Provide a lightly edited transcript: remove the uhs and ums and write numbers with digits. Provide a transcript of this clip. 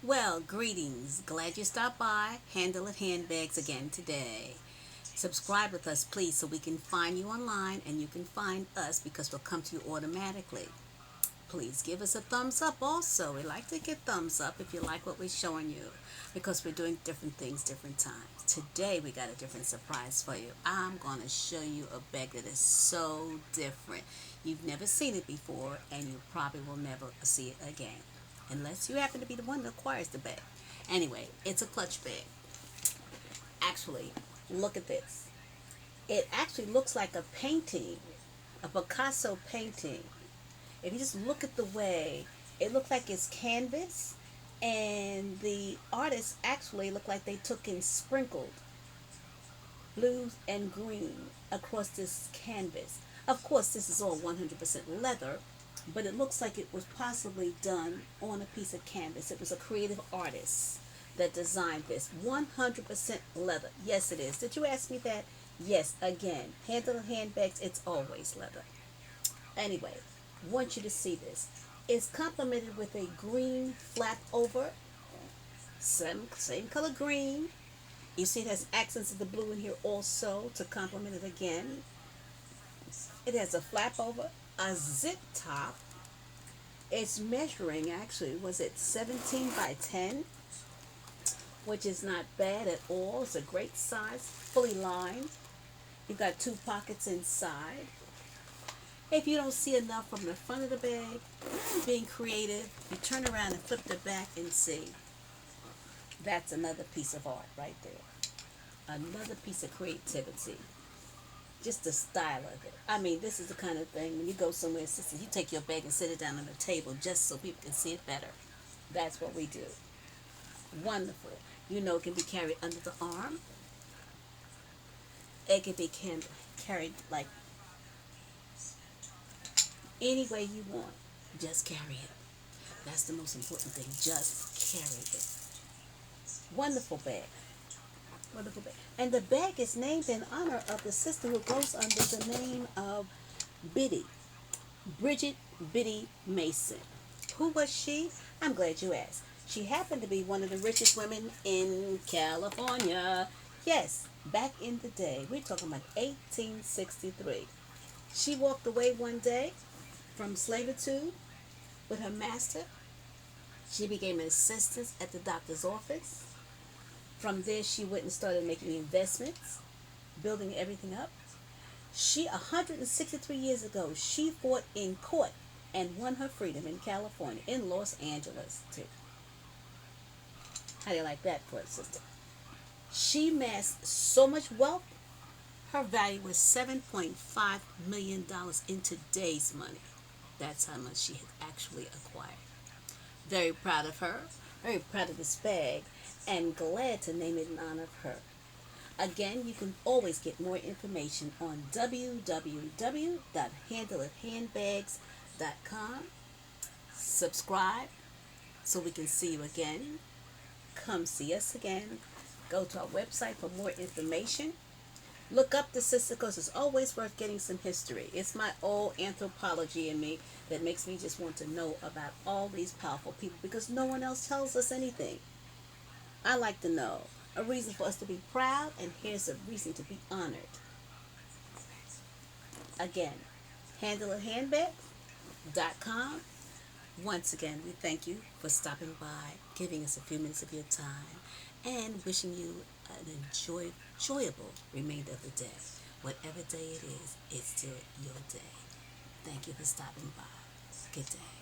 Well, greetings. Glad you stopped by. Handle it handbags again today. Subscribe with us, please, so we can find you online and you can find us because we'll come to you automatically. Please give us a thumbs up also. We like to get thumbs up if you like what we're showing you because we're doing different things different times. Today we got a different surprise for you. I'm going to show you a bag that is so different. You've never seen it before and you probably will never see it again unless you happen to be the one that acquires the bag. Anyway, it's a clutch bag. Actually, look at this. It actually looks like a painting, a Picasso painting. If you just look at the way it looks like it's canvas, and the artists actually look like they took and sprinkled blues and green across this canvas. Of course, this is all 100% leather, but it looks like it was possibly done on a piece of canvas. It was a creative artist that designed this. 100% leather. Yes, it is. Did you ask me that? Yes, again. Handle handbags, it's always leather. Anyway, want you to see this. It's complemented with a green flap over, same color green. You see it has accents of the blue in here also to complement it again. It has a flap over, a zip top. It's measuring actually, was it 17 by 10? Which is not bad at all. It's a great size, fully lined. You've got two pockets inside. If you don't see enough from the front of the bag, being creative, you turn around and flip the back and see. That's another piece of art right there. Another piece of creativity. Just the style of it. I mean, this is the kind of thing when you go somewhere, sister, you take your bag and sit it down on the table just so people can see it better. That's what we do. Wonderful. You know, it can be carried under the arm. It can be carried like any way you want. Just carry it. That's the most important thing. Just carry it. Wonderful bag. Wonderful bag. And the bag is named in honor of the sister who goes under the name of Biddy. Bridget Biddy Mason. Who was she? I'm glad you asked. She happened to be one of the richest women in California. Yes, back in the day. We're talking about 1863. She walked away one day from servitude with her master. She became an assistant at the doctor's office. From there, she went and started making investments, building everything up. 163 years ago, she fought in court and won her freedom in California, in Los Angeles, too. How do you like that for a sister? She amassed so much wealth, her value was $7.5 million in today's money. That's how much she had actually acquired. Very proud of her, very proud of this bag, and glad to name it in honor of her. Again, you can always get more information on www.handleithandbags.com. Subscribe so we can see you again. Come see us again. Go to our website for more information. Look up the sister because it's always worth getting some history. It's my old anthropology in me that makes me just want to know about all these powerful people because no one else tells us anything. I like to know. A reason for us to be proud, and here's a reason to be honored. Again, handleithandbags.com. Once again, we thank you for stopping by, giving us a few minutes of your time, and wishing you an enjoyable remainder of the day. Whatever day it is, it's still your day. Thank you for stopping by. Good day.